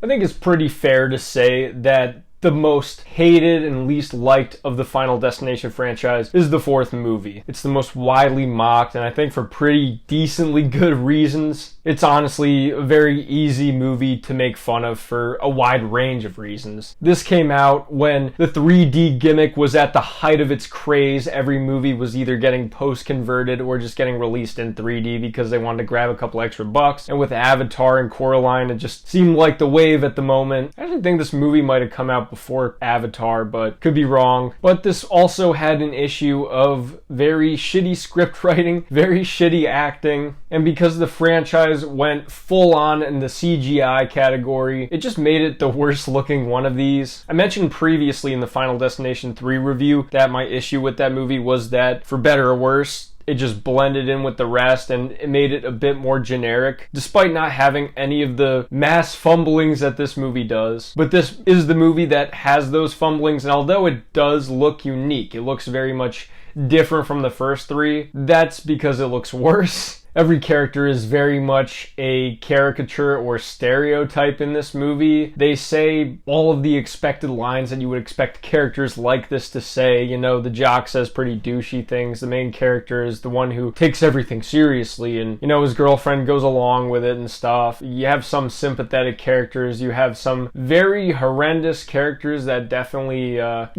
I think it's pretty fair to say that the most hated and least liked of the Final Destination franchise is the fourth movie. It's the most widely mocked, and I think for pretty decently good reasons. It's honestly a very easy movie to make fun of for a wide range of reasons. This came out when the 3D gimmick was at the height of its craze. Every movie was either getting post-converted or just getting released in 3D because they wanted to grab a couple extra bucks. And with Avatar and Coraline, it just seemed like the wave at the moment. I actually think this movie might have come out before Avatar, but could be wrong. But this also had an issue of very shitty script writing, very shitty acting, and because the franchise went full on in the CGI category, it just made it the worst looking one of these. I mentioned previously in the Final Destination 3 review that my issue with that movie was that, for better or worse, it just blended in with the rest and it made it a bit more generic, despite not having any of the mass fumblings that this movie does. But this is the movie that has those fumblings, and although it does look unique, it looks very much different from the first three, that's because it looks worse. Every character is very much a caricature or stereotype in this movie. They say all of the expected lines that you would expect characters like this to say. You know, the jock says pretty douchey things. The main character is the one who takes everything seriously, and, you know, his girlfriend goes along with it and stuff. You have some sympathetic characters. You have some very horrendous characters that definitely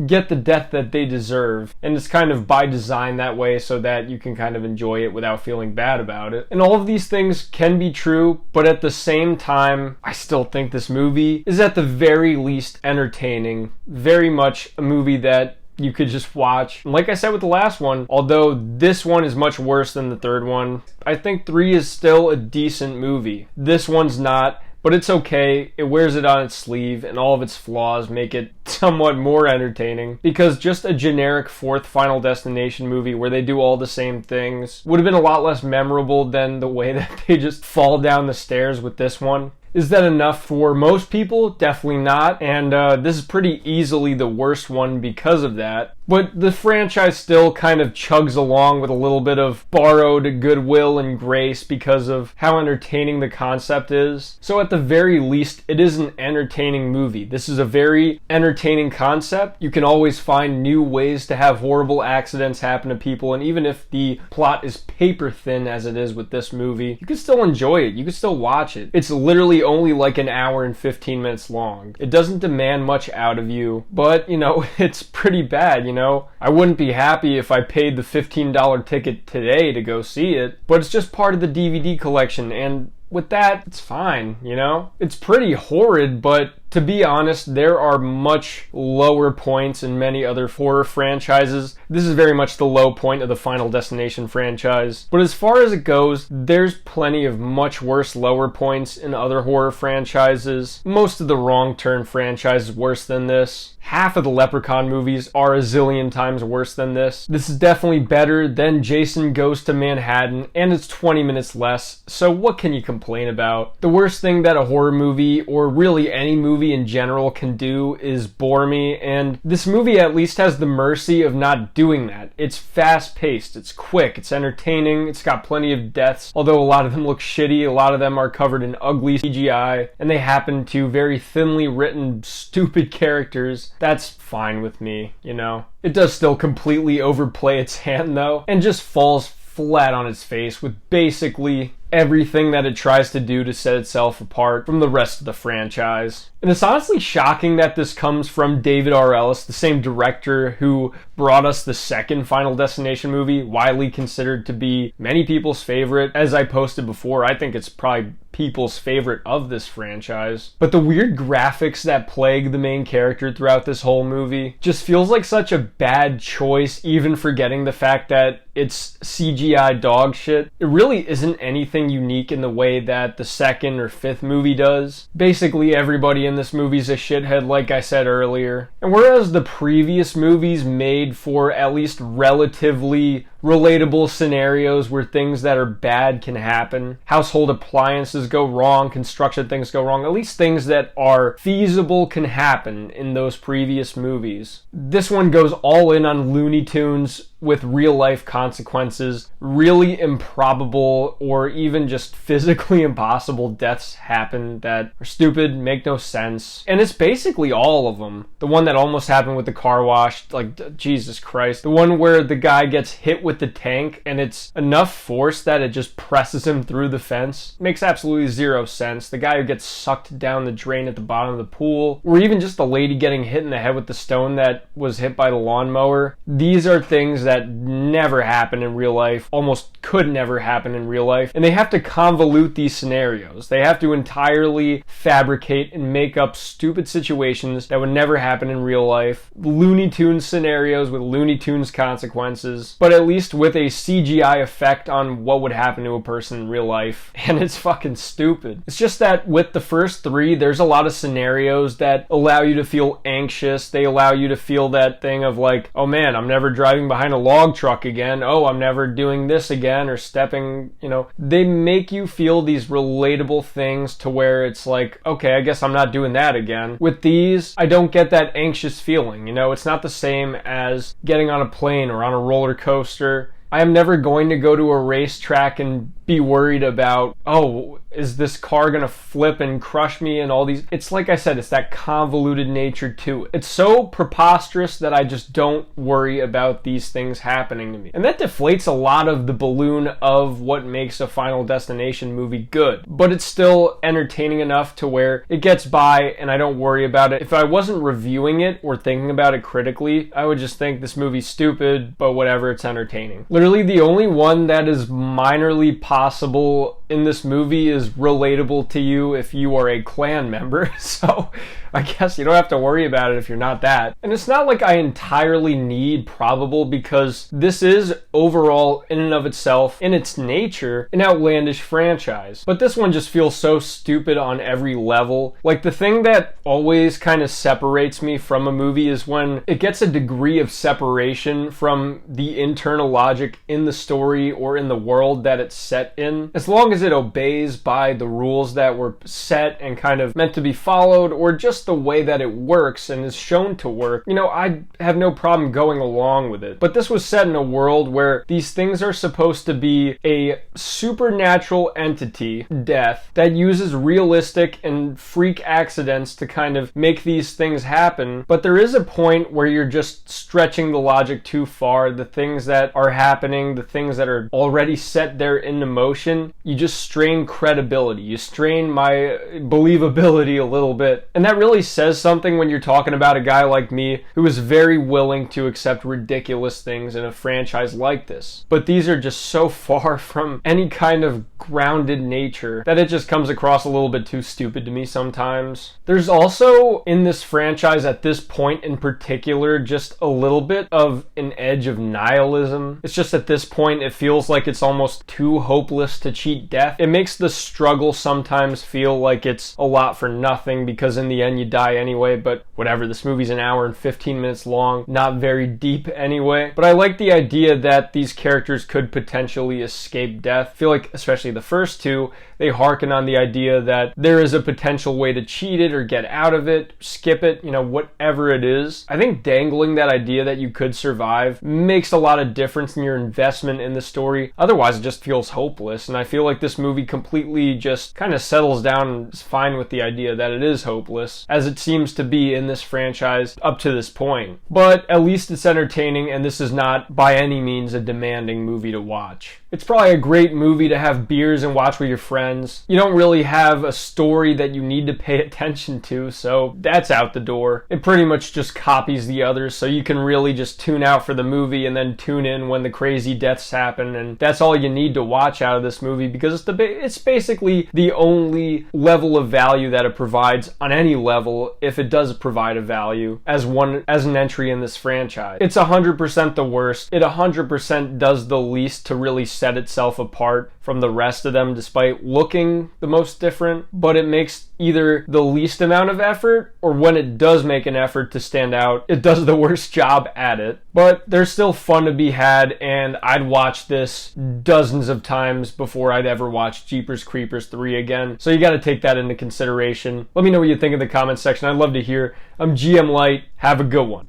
get the death that they deserve. And it's kind of by design that way so that you can kind of enjoy it without feeling bad about it. And all of these things can be true, but at the same time, I still think this movie is at the very least entertaining. Very much a movie that you could just watch. And like I said with the last one, although this one is much worse than the third one, I think 3 is still a decent movie. This one's not. But it's okay, it wears it on its sleeve, and all of its flaws make it somewhat more entertaining, because just a generic fourth Final Destination movie where they do all the same things would have been a lot less memorable than the way that they just fall down the stairs with this one. Is that enough for most people? Definitely not, and this is pretty easily the worst one because of that. But the franchise still kind of chugs along with a little bit of borrowed goodwill and grace because of how entertaining the concept is. So at the very least, it is an entertaining movie. This is a very entertaining concept. You can always find new ways to have horrible accidents happen to people, and even if the plot is paper thin as it is with this movie, you can still enjoy it. You can still watch it. It's literally only like an hour and 15 minutes long. It doesn't demand much out of you, but, you know, it's pretty bad, you know? I wouldn't be happy if I paid the $15 ticket today to go see it, but it's just part of the DVD collection, and with that, it's fine, you know? It's pretty horrid, but to be honest, there are much lower points in many other horror franchises. This is very much the low point of the Final Destination franchise. But as far as it goes, there's plenty of much worse lower points in other horror franchises. Most of the Wrong Turn franchise is worse than this. Half of the Leprechaun movies are a zillion times worse than this. This is definitely better than Jason Goes to Manhattan, and it's 20 minutes less, so what can you complain about? The worst thing that a horror movie, or really any movie in general, can do is bore me, and this movie at least has the mercy of not doing that. It's fast-paced, it's quick, it's entertaining, it's got plenty of deaths, although a lot of them look shitty, a lot of them are covered in ugly CGI, and they happen to very thinly written, stupid characters. That's fine with me, you know? It does still completely overplay its hand, though, and just falls flat on its face with basically everything that it tries to do to set itself apart from the rest of the franchise. And it's honestly shocking that this comes from David R. Ellis, the same director who brought us the second Final Destination movie, widely considered to be many people's favorite. As I posted before, I think it's probably people's favorite of this franchise. But the weird graphics that plague the main character throughout this whole movie just feels like such a bad choice, even forgetting the fact that it's CGI dog shit. It really isn't anything unique in the way that the second or fifth movie does. Basically everybody in this movie's a shithead, like I said earlier. And whereas the previous movies made for at least relatively relatable scenarios where things that are bad can happen, household appliances go wrong, construction things go wrong, at least things that are feasible can happen in those previous movies. This one goes all in on Looney Tunes with real life consequences, really improbable or even just physically impossible deaths happen that are stupid, make no sense. And it's basically all of them. The one that almost happened with the car wash, like, Jesus Christ. The one where the guy gets hit with the tank and it's enough force that it just presses him through the fence. Makes absolutely zero sense. The guy who gets sucked down the drain at the bottom of the pool, or even just the lady getting hit in the head with the stone that was hit by the lawnmower. These are things that never happen in real life, almost could never happen in real life, and they have to convolute these scenarios. They have to entirely fabricate and make up stupid situations that would never happen in real life. Looney Tunes scenarios with Looney Tunes consequences, but at least with a CGI effect on what would happen to a person in real life, and it's fucking stupid. It's just that with the first three, there's a lot of scenarios that allow you to feel anxious. They allow you to feel that thing of like, oh man, I'm never driving behind a log truck again. Oh, I'm never doing this again or stepping, They make you feel these relatable things to where it's like, okay, I guess I'm not doing that again. With these, I don't get that anxious feeling, It's not the same as getting on a plane or on a roller coaster. I am never going to go to a racetrack and be worried about, oh, is this car gonna flip and crush me and all these. It's like I said, it's that convoluted nature to it. It's so preposterous that I just don't worry about these things happening to me. And that deflates a lot of the balloon of what makes a Final Destination movie good. But it's still entertaining enough to where it gets by and I don't worry about it. If I wasn't reviewing it or thinking about it critically, I would just think this movie's stupid, but whatever, it's entertaining. Literally the only one that is minorly possible in this movie is relatable to you if you are a clan member. So I guess you don't have to worry about it if you're not that. And it's not like I entirely need probable, because this is overall in and of itself, in its nature, an outlandish franchise. But this one just feels so stupid on every level. Like the thing that always kind of separates me from a movie is when it gets a degree of separation from the internal logic in the story or in the world that it's set in. As long as it obeys by the rules that were set and kind of meant to be followed, or just the way that it works and is shown to work, I have no problem going along with it. But this was set in a world where these things are supposed to be a supernatural entity, death, that uses realistic and freak accidents to kind of make these things happen. But there is a point where you're just stretching the logic too far. The things that are happening, the things that are already set there into motion, you just strain credibility. You strain my believability a little bit. And that really says something when you're talking about a guy like me who is very willing to accept ridiculous things in a franchise like this. But these are just so far from any kind of grounded nature that it just comes across a little bit too stupid to me sometimes. There's also in this franchise at this point in particular just a little bit of an edge of nihilism. It's just at this point it feels like it's almost too hopeless to cheat death. It makes the struggle sometimes feel like it's a lot for nothing, because in the end you die anyway. But whatever, this movie's an hour and 15 minutes long, not very deep anyway. But I like the idea that these characters could potentially escape death. I feel like especially the first two, they harken on the idea that there is a potential way to cheat it or get out of it, skip it, whatever it is. I think dangling that idea that you could survive makes a lot of difference in your investment in the story. Otherwise it just feels hopeless, and I feel like this movie completely just kind of settles down and is fine with the idea that it is hopeless, as it seems to be in this franchise up to this point. But at least it's entertaining, and this is not by any means a demanding movie to watch. It's probably a great movie to have beers and watch with your friends. You don't really have a story that you need to pay attention to, so that's out the door. It pretty much just copies the others, so you can really just tune out for the movie and then tune in when the crazy deaths happen, and that's all you need to watch out of this movie, because it's basically the only level of value that it provides on any level, if it does provide a value as an entry in this franchise. It's 100% the worst. It 100% does the least to really set itself apart from the rest of them, despite looking the most different. But it makes either the least amount of effort, or when it does make an effort to stand out, it does the worst job at it. But there's still fun to be had, and I'd watch this dozens of times before I'd ever watch Jeepers Creepers 3 again. So you got to take that into consideration. Let me know what you think in the comments section. I'd love to hear. I'm GM Light. Have a good one.